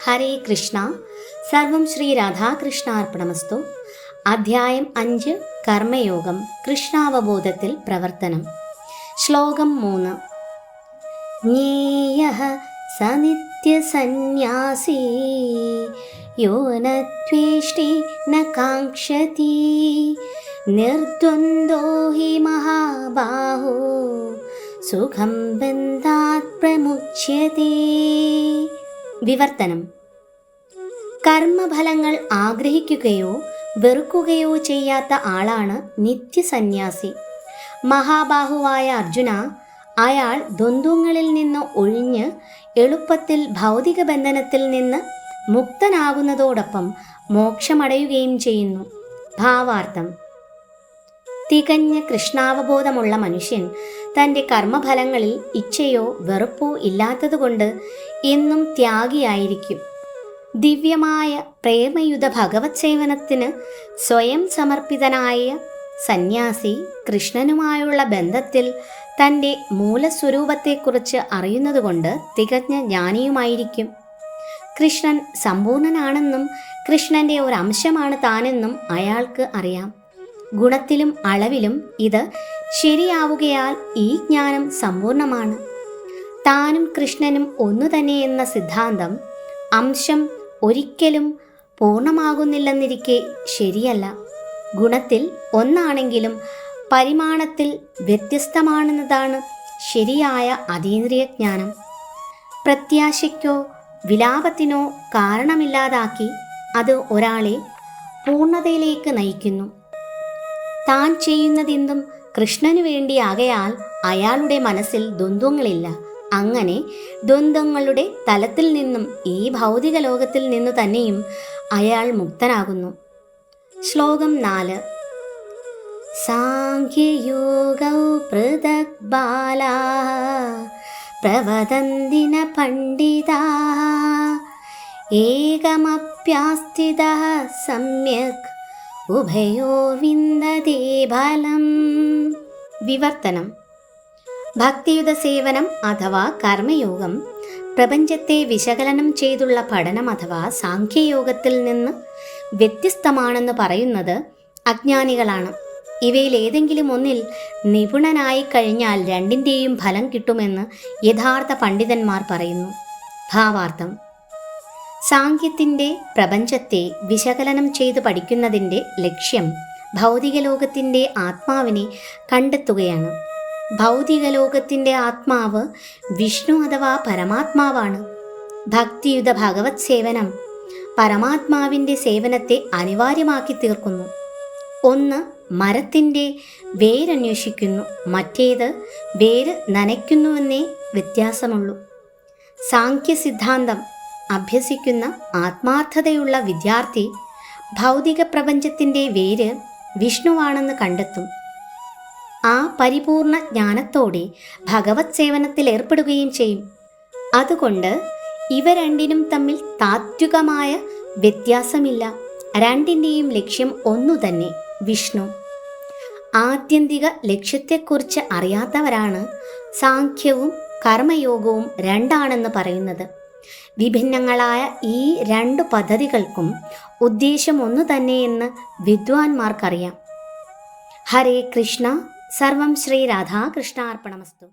ഹരേ കൃഷ്ണ. സർവം ശ്രീ രാധാകൃഷ്ണാർപ്പണമസ്തു. അധ്യായം 5 കർമ്മയോഗം, കൃഷ്ണാവബോധത്തിൽ പ്രവർത്തനം. ശ്ലോകം 3. ജ്ഞേയഃ സ നിത്യസന്യാസി യോ ന ദ്വേഷ്ടി ന കാംക്ഷതി നിർദ്വന്ദ്വോ ഹി മഹാബാഹോ സുഖം ബന്ധാത് പ്രമുച്യതേ. വിവർത്തനം. കർമ്മഫലങ്ങൾ ആഗ്രഹിക്കുകയോ വെറുക്കുകയോ ചെയ്യാത്ത ആളാണ് നിത്യസന്യാസി. മഹാബാഹുവായ അർജുന, അയാൾ ദ്വന്ദ്വങ്ങളിൽ നിന്ന് ഒഴിഞ്ഞ് എളുപ്പത്തിൽ ഭൗതിക ബന്ധനത്തിൽ നിന്ന് മുക്തനാകുന്നതോടൊപ്പം മോക്ഷമടയുകയും ചെയ്യുന്നു. ഭാവാർത്ഥം: തികഞ്ഞ കൃഷ്ണാവബോധമുള്ള മനുഷ്യൻ തൻ്റെ കർമ്മഫലങ്ങളിൽ ഇച്ഛയോ വെറുപ്പോ ഇല്ലാത്തതുകൊണ്ട് എന്നും ത്യാഗിയായിരിക്കും. ദിവ്യമായ പ്രേമയുത ഭഗവത് സേവനത്തിന് സ്വയം സമർപ്പിതനായ സന്യാസി കൃഷ്ണനുമായുള്ള ബന്ധത്തിൽ തൻ്റെ മൂലസ്വരൂപത്തെക്കുറിച്ച് അറിയുന്നതുകൊണ്ട് തികഞ്ഞ ജ്ഞാനിയുമായിരിക്കും. കൃഷ്ണൻ സമ്പൂർണനാണെന്നും കൃഷ്ണൻ്റെ ഒരംശമാണ് താനെന്നും അയാൾക്ക് അറിയാം. ഗുണത്തിലും അളവിലും ഇത് ശരിയാവുകയാൽ ഈ ജ്ഞാനം സമ്പൂർണമാണ്. താനും കൃഷ്ണനും ഒന്നു തന്നെയെന്ന സിദ്ധാന്തം അംശം ഒരിക്കലും പൂർണ്ണമാകുന്നില്ലെന്നിരിക്കെ ശരിയല്ല. ഗുണത്തിൽ ഒന്നാണെങ്കിലും പരിമാണത്തിൽ വ്യത്യസ്തമാണെന്നതാണ് ശരിയായ അതീന്ദ്രിയ ജ്ഞാനം. പ്രത്യാശയ്ക്കോ വിലാപത്തിനോ കാരണമില്ലാതാക്കി അത് ഒരാളെ പൂർണ്ണതയിലേക്ക് നയിക്കുന്നു. താൻ ചെയ്യുന്നതെന്തും കൃഷ്ണനു വേണ്ടിയാകയാൽ അയാളുടെ മനസ്സിൽ ദ്വന്ദ്വങ്ങളില്ല. അങ്ങനെ ദ്വന്ദ്വങ്ങളുടെ തലത്തിൽ നിന്നും ഈ ഭൗതിക ലോകത്തിൽ നിന്നു തന്നെയും അയാൾ മുക്തനാകുന്നു. ശ്ലോകം 4. സാംഖ്യയോഗൗ പൃഥക് ബാലാഃ പ്രവദന്തി ന പണ്ഡിതാഃ ഏകമപ്യാസ്ഥിതഃ സമ്യക് ഉഭയോ വിന്ദതേ ഫലം. വിവർത്തനം. ഭക്തിയുത സേവനം അഥവാ കർമ്മയോഗം പ്രപഞ്ചത്തെ വിശകലനം ചെയ്തുള്ള പഠനം അഥവാ സാംഖ്യയോഗത്തിൽ നിന്ന് വ്യത്യസ്തമാണെന്ന് പറയുന്നത് അജ്ഞാനികളാണ്. ഇവയിൽ ഏതെങ്കിലും ഒന്നിൽ നിപുണനായി കഴിഞ്ഞാൽ രണ്ടിൻ്റെയും ഫലം കിട്ടുമെന്ന് യഥാർത്ഥ പണ്ഡിതന്മാർ പറയുന്നു. ഭാവാർത്ഥം: സാംഖ്യത്തിൻ്റെ പ്രപഞ്ചത്തെ വിശകലനം ചെയ്ത് പഠിക്കുന്നതിൻ്റെ ലക്ഷ്യം ഭൗതിക ലോകത്തിൻ്റെ ആത്മാവിനെ കണ്ടെത്തുകയാണ്. ഭൗതിക ലോകത്തിൻ്റെ ആത്മാവ് വിഷ്ണു അഥവാ പരമാത്മാവാണ്. ഭക്തിയുത ഭഗവത് സേവനം പരമാത്മാവിൻ്റെ സേവനത്തെ അനിവാര്യമാക്കി തീർക്കുന്നു. ഒന്ന് മരത്തിൻ്റെ വേരന്വേഷിക്കുന്നു, മറ്റേത് വേര് നനയ്ക്കുന്നുവെന്നേ വ്യത്യാസമുള്ളൂ. സാംഖ്യ സിദ്ധാന്തം അഭ്യസിക്കുന്ന ആത്മാർത്ഥതയുള്ള വിദ്യാർത്ഥി ഭൗതിക പ്രപഞ്ചത്തിൻ്റെ വേര് വിഷ്ണുവാണെന്ന് കണ്ടെത്തും. ആ പരിപൂർണ ജ്ഞാനത്തോടെ ഭഗവത് സേവനത്തിൽ ഏർപ്പെടുകയും ചെയ്യും. അതുകൊണ്ട് ഇവ രണ്ടിനും തമ്മിൽ താത്വികമായ വ്യത്യാസമില്ല. രണ്ടിൻ്റെയും ലക്ഷ്യം ഒന്നു തന്നെ, വിഷ്ണു. ആത്യന്തിക ലക്ഷ്യത്തെക്കുറിച്ച് അറിയാത്തവരാണ് സാംഖ്യവും കർമ്മയോഗവും രണ്ടാണെന്ന് പറയുന്നത്. വിഭിന്നങ്ങളായ ഈ രണ്ടു പദ്ധതികൾക്കും ഉദ്ദേശം ഒന്നു തന്നെയെന്ന് വിദ്വാൻമാർക്കറിയാം. ഹരേ കൃഷ്ണ. സർവം ശ്രീ രാധാകൃഷ്ണാർപ്പണമസ്തു.